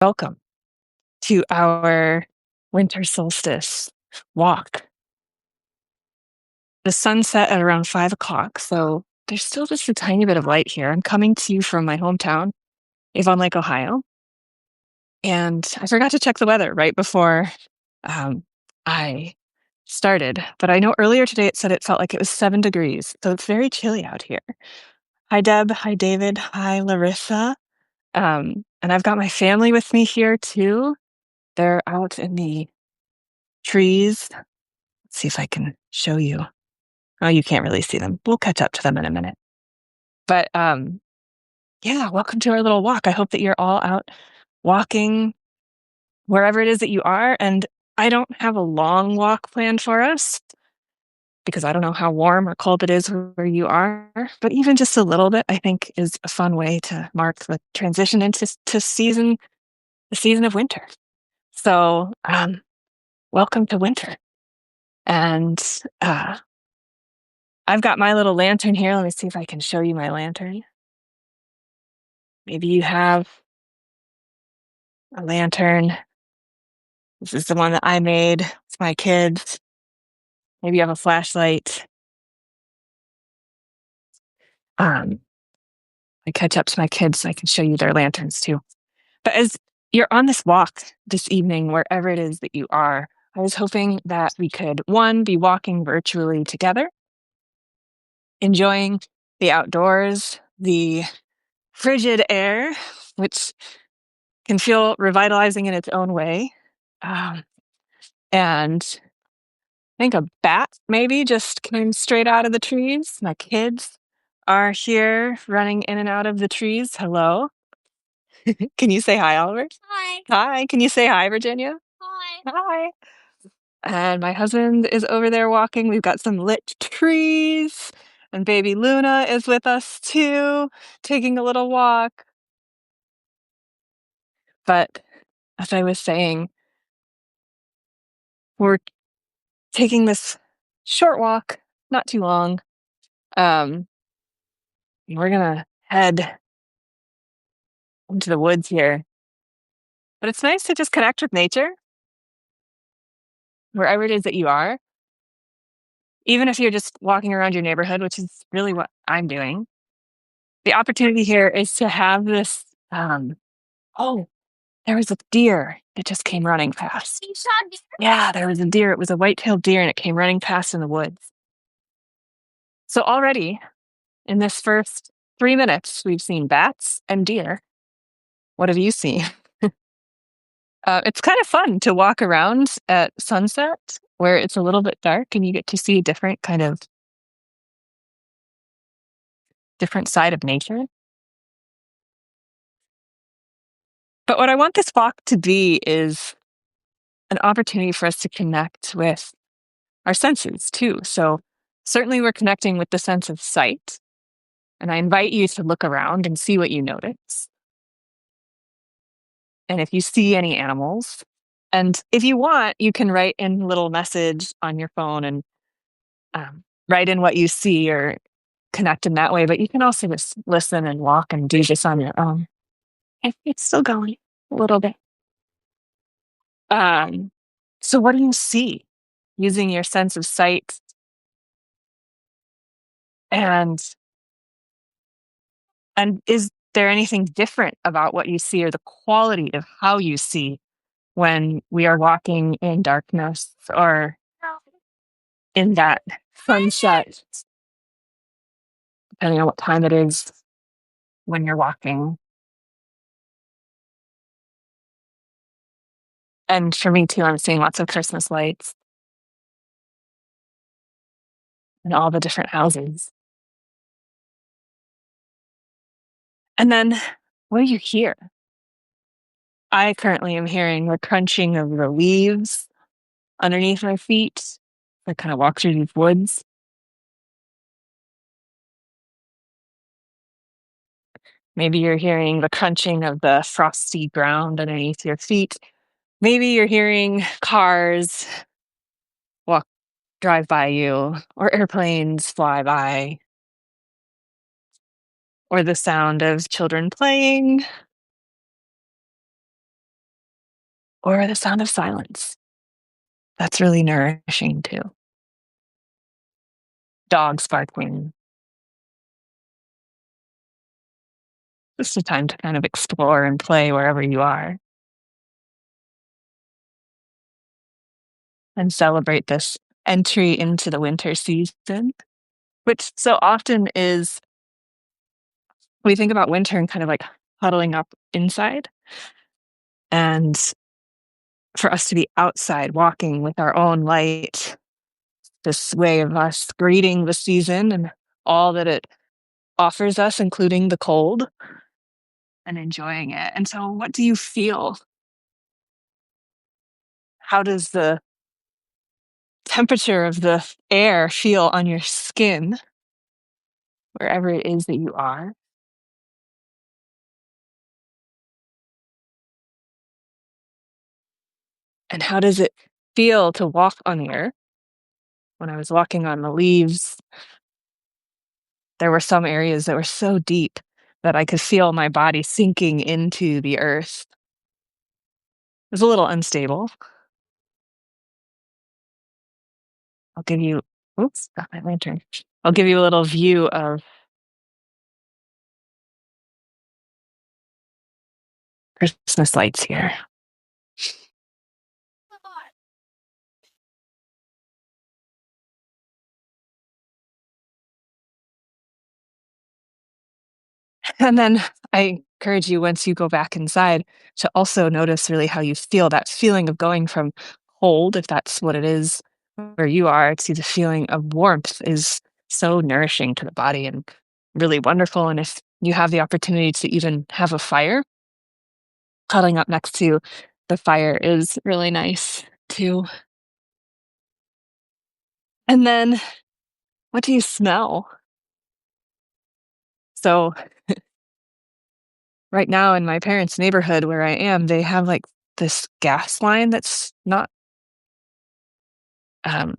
Welcome to our winter solstice walk. The sun set at around 5 o'clock, so there's still just a tiny bit of light here. I'm coming to you from my hometown, Avon Lake, Ohio, and I forgot to check the weather right before I started. But I know earlier today it said it felt like it was 7 degrees, so it's very chilly out here. Hi, Deb. Hi, David. Hi, Larissa. And I've got my family with me here too. They're out in the trees. Let's see if I can show you. Oh, you can't really see them. We'll catch up to them in a minute. But yeah, welcome to our little walk. I hope that you're all out walking wherever it is that you are. And I don't have a long walk planned for us because I don't know how warm or cold it is where you are. But even just a little bit, I think, is a fun way to mark the transition into the season of winter. So welcome to winter. And I've got my little lantern here. Let me see if I can show you my lantern. Maybe you have a lantern. This is the one that I made. It's my kids. Maybe you have a flashlight. I catch up to my kids so I can show you their lanterns too. But as you're on this walk this evening, wherever it is that you are, I was hoping that we could, one, be walking virtually together, enjoying the outdoors, the frigid air, which can feel revitalizing in its own way. And I think a bat maybe just came straight out of the trees. My kids are here running in and out of the trees. Hello. Can you say hi, Oliver? Hi. Hi. Can you say hi, Virginia? Hi. Hi. And my husband is over there walking. We've got some lit trees, and baby Luna is with us too, taking a little walk. But as I was saying, we're taking this short walk, not too long. We're gonna head into the woods here. But it's nice to just connect with nature wherever it is that you are, even if you're just walking around your neighborhood, which is really what I'm doing. The opportunity here is to have this. Oh, there was a deer that just came running past. You saw deer? Yeah, there was a deer. It was a white-tailed deer, and it came running past in the woods. So already, in this first 3 minutes, we've seen bats and deer. What have you seen? It's kind of fun to walk around at sunset where it's a little bit dark and you get to see a different side of nature. But what I want this walk to be is an opportunity for us to connect with our senses too. So certainly we're connecting with the sense of sight. And I invite you to look around and see what you notice. And if you see any animals, and if you want, you can write in a little message on your phone and write in what you see or connect in that way. But you can also just listen and walk and do this on your own. It's still going a little bit. So what do you see using your sense of sight? And is there anything different about what you see or the quality of how you see when we are walking in darkness or in that sunset, depending on what time it is when you're walking? And for me too, I'm seeing lots of Christmas lights and all the different houses. And then what do you hear? I currently am hearing the crunching of the leaves underneath my feet. I kind of walk through these woods. Maybe you're hearing the crunching of the frosty ground underneath your feet. Maybe you're hearing cars drive by you, or airplanes fly by, or the sound of children playing. or the sound of silence. That's really nourishing too. Dogs barking, just a time to kind of explore and play wherever you are and celebrate this entry into the winter season, which so often is we think about winter and kind of like huddling up inside. And for us to be outside walking with our own light, this way of us greeting the season and all that it offers us, including the cold, and enjoying it. And so, what do you feel? How does the temperature of the air feel on your skin, wherever it is that you are? And how does it feel to walk on air? When I was walking on the leaves, there were some areas that were so deep that I could feel my body sinking into the earth. It was a little unstable. I'll give you, oops, got my lantern. I'll give you a little view of Christmas lights here. And then I encourage you, once you go back inside, to also notice really how you feel that feeling of going from cold, if that's what it is where you are, to the feeling of warmth is so nourishing to the body and really wonderful. And if you have the opportunity to even have a fire, cuddling up next to the fire is really nice too. And then what do you smell? So right now in my parents' neighborhood where I am, they have like this gas line that's not um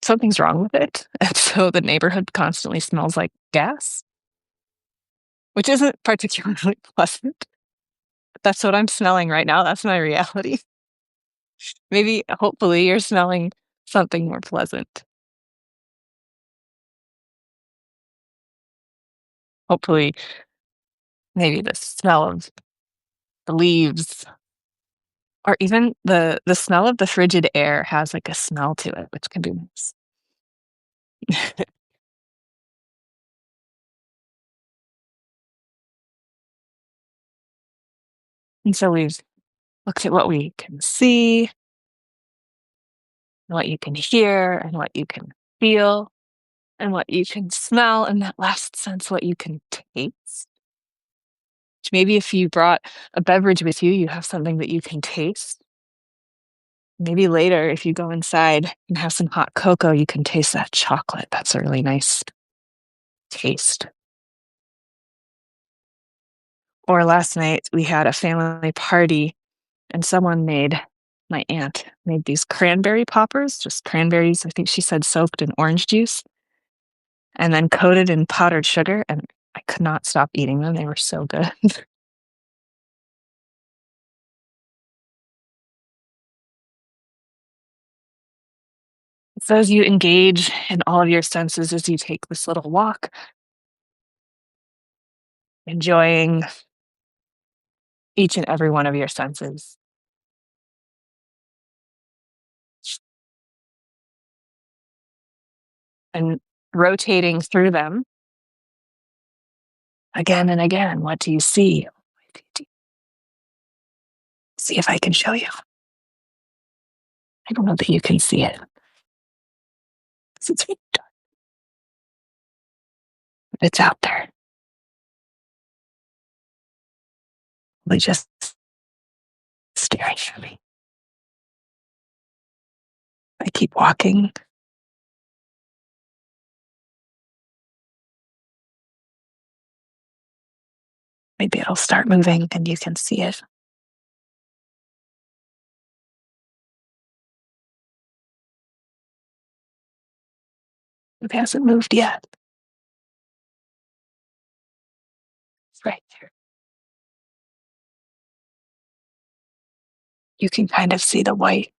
something's wrong with it. And so the neighborhood constantly smells like gas, which isn't particularly pleasant. That's what I'm smelling right now. That's my reality. Maybe hopefully you're smelling something more pleasant. Hopefully maybe the smell of the leaves or even the smell of the frigid air has like a smell to it, which can be nice. And so we've looked at what we can see, and what you can hear, and what you can feel, and what you can smell, and that last sense, what you can taste. Maybe if you brought a beverage with you, you have something that you can taste. Maybe later, if you go inside and have some hot cocoa, you can taste that chocolate. That's a really nice taste. Or last night, we had a family party and someone made, my aunt made these cranberry poppers, just cranberries, I think she said soaked in orange juice, and then coated in powdered sugar. And I could not stop eating them. They were so good. So as you engage in all of your senses as you take this little walk, enjoying each and every one of your senses and rotating through them again and again. What do you see? See if I can show you. I don't know that you can see it. It's really dark, but it's out there. They just staring at me. I keep walking. Maybe it'll start moving and you can see it. It hasn't moved yet. It's right there. You can kind of see the white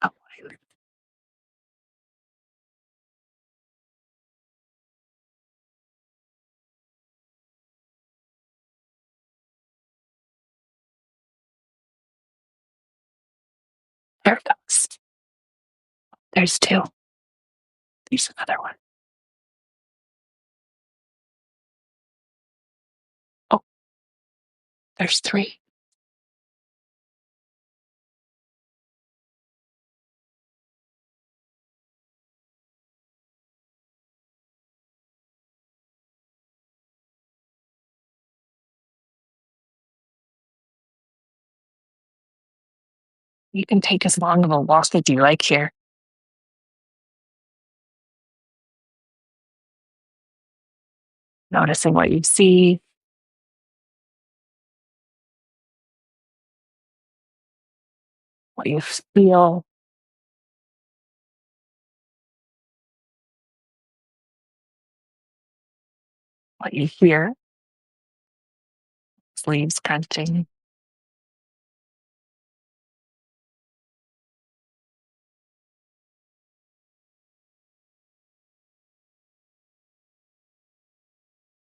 outline. There it goes. There's two. There's another one. Oh, there's three. You can take as long of a walk as you like here, noticing what you see, what you feel, what you hear, leaves crunching,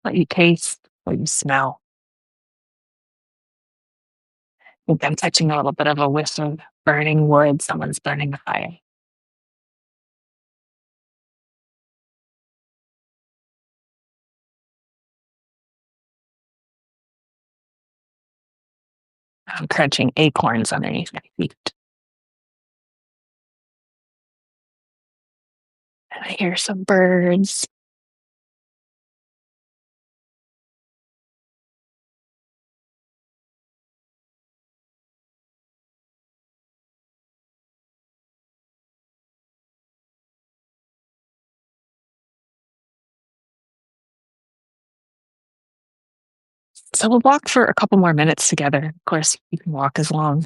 what you taste, what you smell. I think I'm touching a little bit of a whiff of burning wood. Someone's burning a fire. I'm crunching acorns underneath my feet. And I hear some birds. So we'll walk for a couple more minutes together. Of course, you can walk as long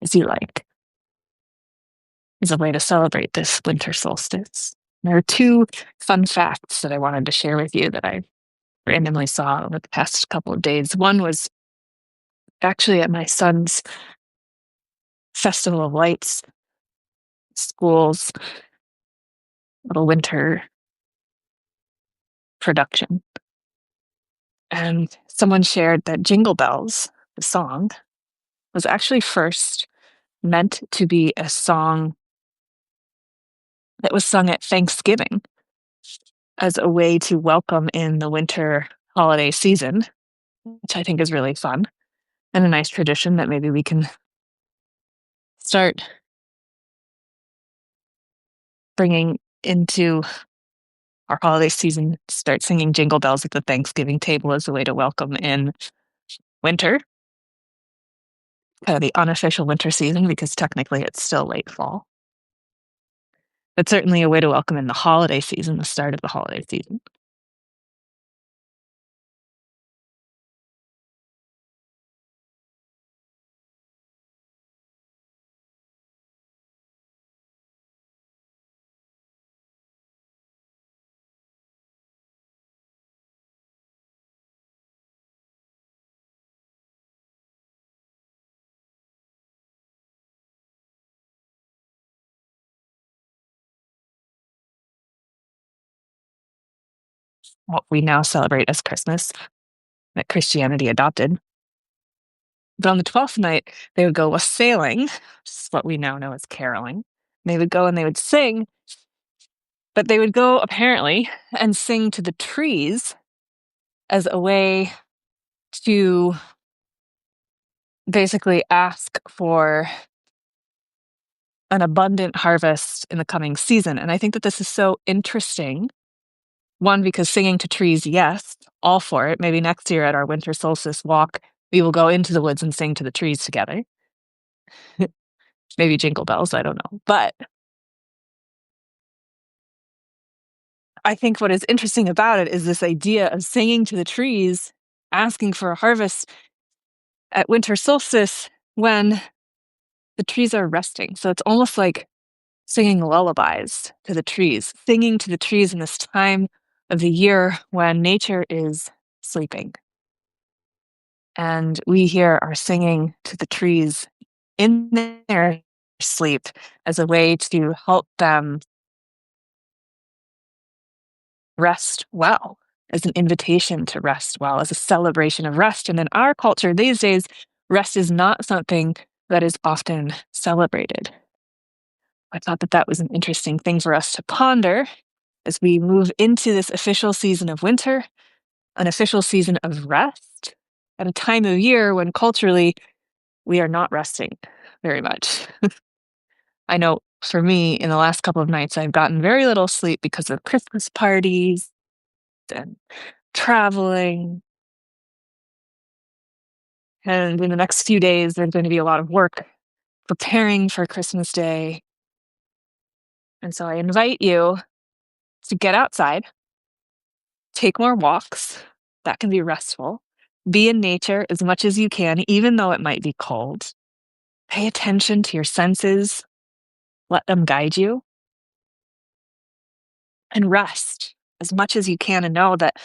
as you like. As a way to celebrate this winter solstice. There are two fun facts that I wanted to share with you that I randomly saw over the past couple of days. One was actually at my son's Festival of Lights, school's little winter production. And someone shared that Jingle Bells, the song, was actually first meant to be a song that was sung at Thanksgiving as a way to welcome in the winter holiday season, which I think is really fun and a nice tradition that maybe we can start bringing into our holiday season. Start singing Jingle Bells at the Thanksgiving table as a way to welcome in winter, kind of the unofficial winter season, because technically it's still late fall. But certainly a way to welcome in the holiday season, the start of the holiday season. What we now celebrate as Christmas, that Christianity adopted. But on the 12th night, they would go wassailing, which is what we now know as caroling. They would go and they would sing, but they would go apparently and sing to the trees as a way to basically ask for an abundant harvest in the coming season. And I think that this is so interesting. One, because singing to trees, yes, all for it. Maybe next year at our winter solstice walk, we will go into the woods and sing to the trees together. Maybe jingle bells, I don't know. But I think what is interesting about it is this idea of singing to the trees, asking for a harvest at winter solstice when the trees are resting. So it's almost like singing lullabies to the trees, singing to the trees in this time of the year when nature is sleeping. And we here are singing to the trees in their sleep as a way to help them rest well, as an invitation to rest well, as a celebration of rest. And in our culture these days, rest is not something that is often celebrated. I thought that that was an interesting thing for us to ponder as we move into this official season of winter, an official season of rest, at a time of year when culturally we are not resting very much. I know for me, in the last couple of nights, I've gotten very little sleep because of Christmas parties and traveling. And in the next few days, there's going to be a lot of work preparing for Christmas Day. And so I invite you to get outside, take more walks. That can be restful. Be in nature as much as you can, even though it might be cold. Pay attention to your senses, let them guide you, and rest as much as you can and know that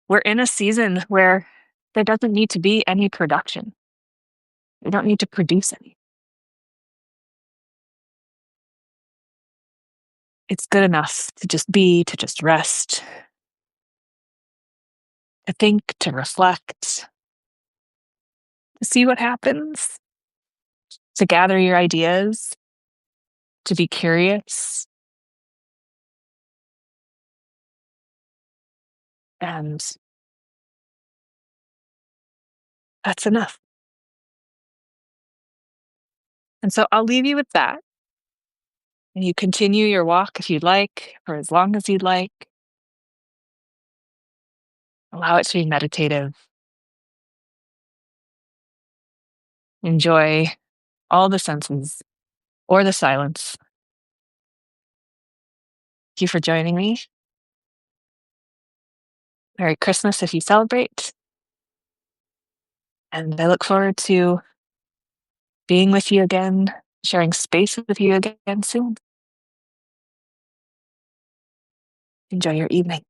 we're in a season where there doesn't need to be any production. We don't need to produce any. It's good enough to just be, to just rest, to think, to reflect, to see what happens, to gather your ideas, to be curious. And that's enough. And so I'll leave you with that. And you continue your walk if you'd like, for as long as you'd like. Allow it to be meditative. Enjoy all the senses or the silence. Thank you for joining me. Merry Christmas if you celebrate. And I look forward to being with you again, sharing space with you again soon. Enjoy your evening.